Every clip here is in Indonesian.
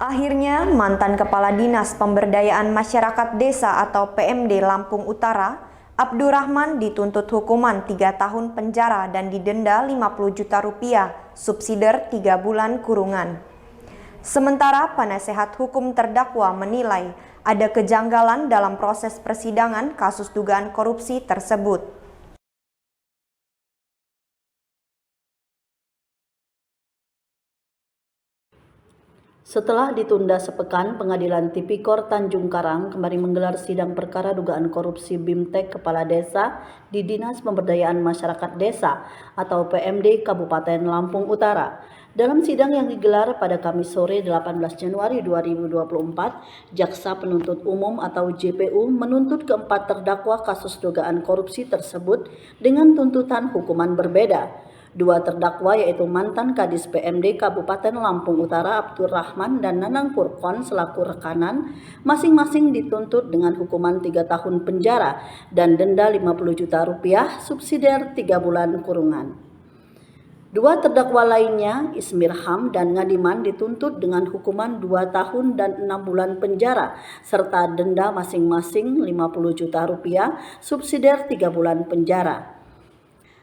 Akhirnya, mantan Kepala Dinas Pemberdayaan Masyarakat Desa atau PMD Lampung Utara, Abdurrahman dituntut hukuman 3 tahun penjara dan didenda 50 juta rupiah, subsidiar 3 bulan kurungan. Sementara penasehat hukum terdakwa menilai ada kejanggalan dalam proses persidangan kasus dugaan korupsi tersebut. Setelah ditunda sepekan, Pengadilan Tipikor Tanjung Karang kembali menggelar sidang perkara dugaan korupsi BIMTEK Kepala Desa di Dinas Pemberdayaan Masyarakat Desa atau PMD Kabupaten Lampung Utara. Dalam sidang yang digelar pada Kamis sore 18 Januari 2024, Jaksa Penuntut Umum atau JPU menuntut keempat terdakwa kasus dugaan korupsi tersebut dengan tuntutan hukuman berbeda. Dua terdakwa yaitu mantan Kadis PMD Kabupaten Lampung Utara Abdurrahman dan Nanang Purkon selaku rekanan masing-masing dituntut dengan hukuman 3 tahun penjara dan denda 50 juta rupiah subsidiar 3 bulan kurungan. Dua terdakwa lainnya, Ismirham dan Ngadiman dituntut dengan hukuman 2 tahun dan 6 bulan penjara serta denda masing-masing 50 juta rupiah subsidiar 3 bulan penjara.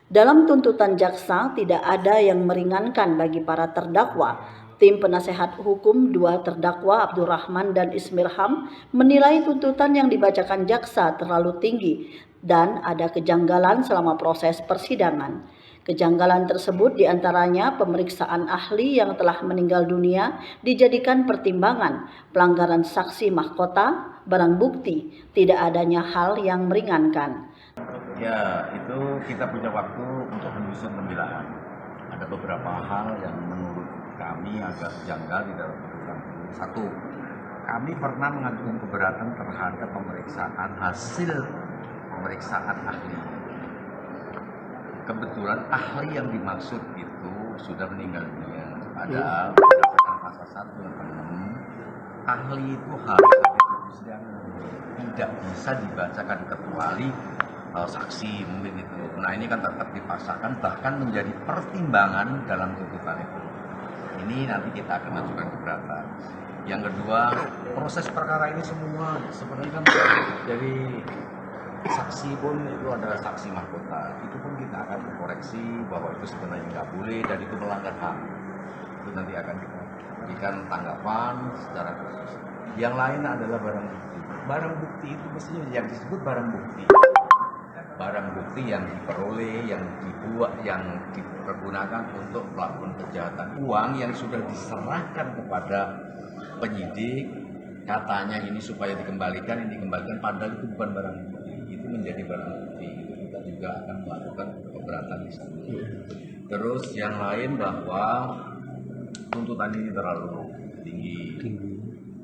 Dalam tuntutan jaksa tidak ada yang meringankan bagi para terdakwa. Tim penasehat hukum dua terdakwa Abdurrahman dan Ismirham menilai tuntutan yang dibacakan jaksa terlalu tinggi dan ada kejanggalan selama proses persidangan. Kejanggalan tersebut diantaranya pemeriksaan ahli yang telah meninggal dunia dijadikan pertimbangan, pelanggaran saksi mahkota, barang bukti, tidak adanya hal yang meringankan. Ya, itu kita punya waktu untuk menyusun pembelaan. Ada beberapa hal yang menurut kami agak janggal di dalam putusan. Satu, kami pernah mengajukan keberatan terhadap pemeriksaan hasil pemeriksaan ahli. Kebetulan ahli yang dimaksud itu sudah meninggal dunia. Padahal berdasarkan pasal 1 dan 6, ahli itu harus ada di persidangan. Tidak bisa dibacakan kecuali saksi mungkin itu. Nah ini kan tetap dipaksakan bahkan menjadi pertimbangan dalam tuntutan itu. Ini nanti kita akan ajukan keberatan. Yang kedua, proses perkara ini semua sebenarnya kan dari saksi pun itu adalah saksi mahkota. Itu pun kita akan koreksi bahwa itu sebenarnya nggak boleh dan itu melanggar HAM. Itu nanti akan kita berikan tanggapan secara khusus. Yang lain adalah barang bukti. Barang bukti itu mestinya yang disebut barang bukti. Barang bukti yang diperoleh, yang dibuat, yang dipergunakan untuk melakukan kejahatan. Uang yang sudah diserahkan kepada penyidik, katanya ini supaya dikembalikan, ini dikembalikan, padahal itu bukan barang bukti. Itu menjadi barang bukti. Itu kita juga akan melakukan keberatan di sana. Terus yang lain bahwa tuntutan ini terlalu tinggi.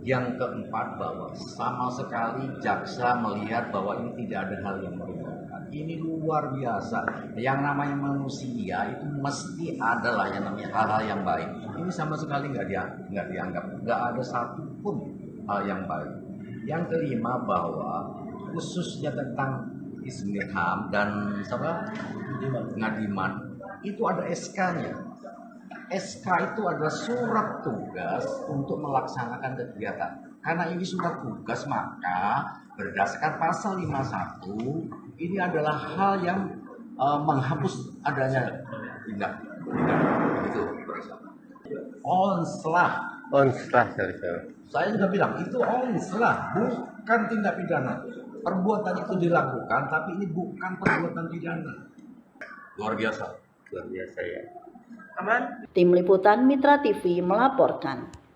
Yang keempat bahwa sama sekali jaksa melihat bahwa ini tidak ada hal yang meringankan. Ini luar biasa. Yang namanya manusia itu mesti adalah yang namanya hal-hal yang baik. Ini sama sekali nggak dianggap. Nggak ada satupun hal yang baik. Yang kelima bahwa khususnya tentang Ismirham dan Ngadiman itu ada SK-nya. SK itu adalah surat tugas untuk melaksanakan kegiatan. Karena ini surat tugas, maka berdasarkan pasal 51, ini adalah hal yang menghapus adanya tindak pidana. Itu onslah. Saya sudah bilang, itu onslah, bukan tindak pidana. Perbuatan itu dilakukan, tapi ini bukan perbuatan pidana. Luar biasa. Tim Liputan Mitra TV melaporkan.